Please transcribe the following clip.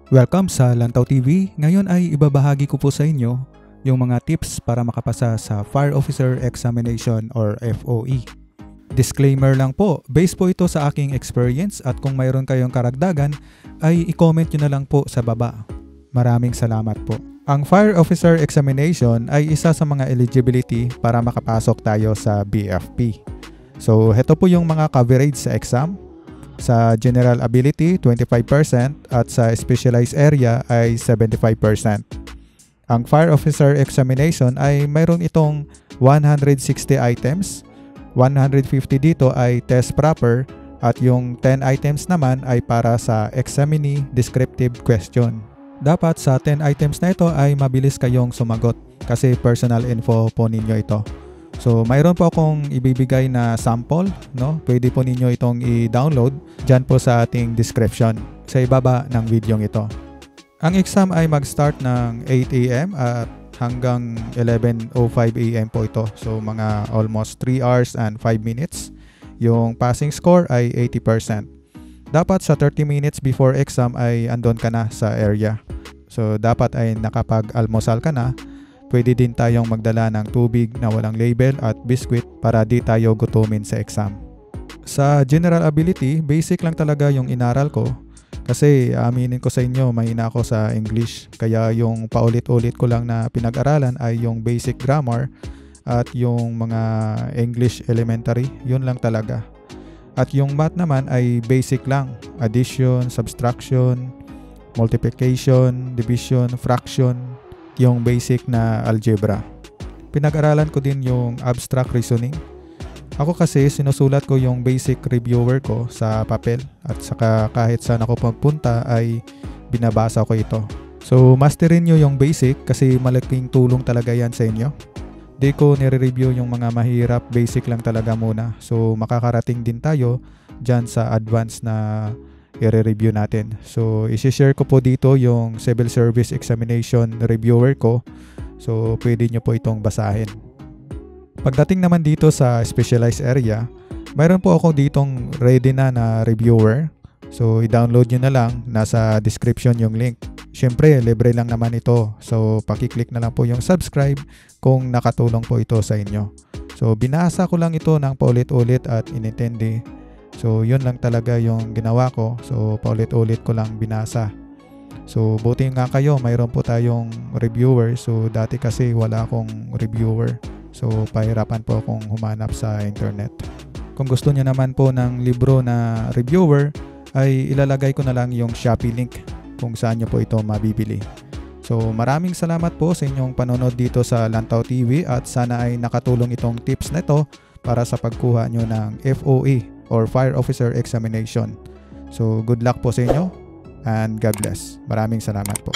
Welcome sa Lantaw TV. Ngayon ay ibabahagi ko po sa inyo yung mga tips para makapasa sa Fire Officer Examination or FOE. Disclaimer lang po, based po ito sa aking experience at kung mayroon kayong karagdagan ay i-comment nyo na lang po sa baba. Maraming salamat po. Ang Fire Officer Examination ay isa sa mga eligibility para makapasok tayo sa BFP. So, heto po yung mga coverage sa exam. Sa General Ability, 25% at sa Specialized Area ay 75%. Ang Fire Officer Examination ay mayroon itong 160 items, 150 dito ay test proper at yung 10 items naman ay para sa examinee descriptive question. Dapat sa 10 items na ito ay mabilis kayong sumagot kasi personal info po ninyo ito. So, mayroon po akong ibibigay na sample, no? Pwede po ninyo itong i-download dyan po sa ating description sa ibaba ng video ito. Ang exam ay mag-start ng 8 AM at hanggang 11:05 AM po ito. So, mga almost 3 hours and 5 minutes. Yung passing score ay 80%. Dapat sa 30 minutes before exam ay andon ka na sa area. So, dapat ay nakapag-almusal ka na. Pwede din tayong magdala ng tubig na walang label at biskwit para di tayo gutumin sa exam. Sa General Ability, basic lang talaga yung inaral ko kasi aminin ko sa inyo, mahina ako sa English. Kaya yung paulit-ulit ko lang na pinag-aralan ay yung basic grammar at yung mga English elementary, yun lang talaga. At yung math naman ay basic lang, addition, subtraction, multiplication, division, fraction, yung basic na algebra. Pinag-aralan ko din yung abstract reasoning. Ako kasi sinusulat ko yung basic reviewer ko sa papel at saka kahit saan ako magpunta ay binabasa ko ito. So masterin nyo yung basic kasi malaking tulong talaga yan sa inyo. Di ko nire-review yung mga mahirap, basic lang talaga muna. So makakarating din tayo dyan sa advanced na i-review natin. So, isi-share ko po dito yung Civil Service Examination Reviewer ko. So, pwede nyo po itong basahin. Pagdating naman dito sa Specialized Area, mayroon po ako ditong ready na reviewer. So, i-download nyo na lang. Nasa description yung link. Siyempre, libre lang naman ito. So, pakiclick na lang po yung subscribe kung nakatulong po ito sa inyo. So, binasa ko lang ito ng paulit-ulit at inintindi. So, yun lang talaga yung ginawa ko. So, paulit-ulit ko lang binasa. So, buti nga kayo, mayroon po tayong reviewer. So, dati kasi wala akong reviewer. So, pahirapan po akong humanap sa internet. Kung gusto niyo naman po ng libro na reviewer, ay ilalagay ko na lang yung Shopee link kung saan niyo po ito mabibili. So, maraming salamat po sa inyong panonood dito sa Lantaw TV at sana ay nakatulong itong tips na ito para sa pagkuha nyo ng FOE or Fire Officer Examination. So, good luck po sa inyo and God bless. Maraming salamat po.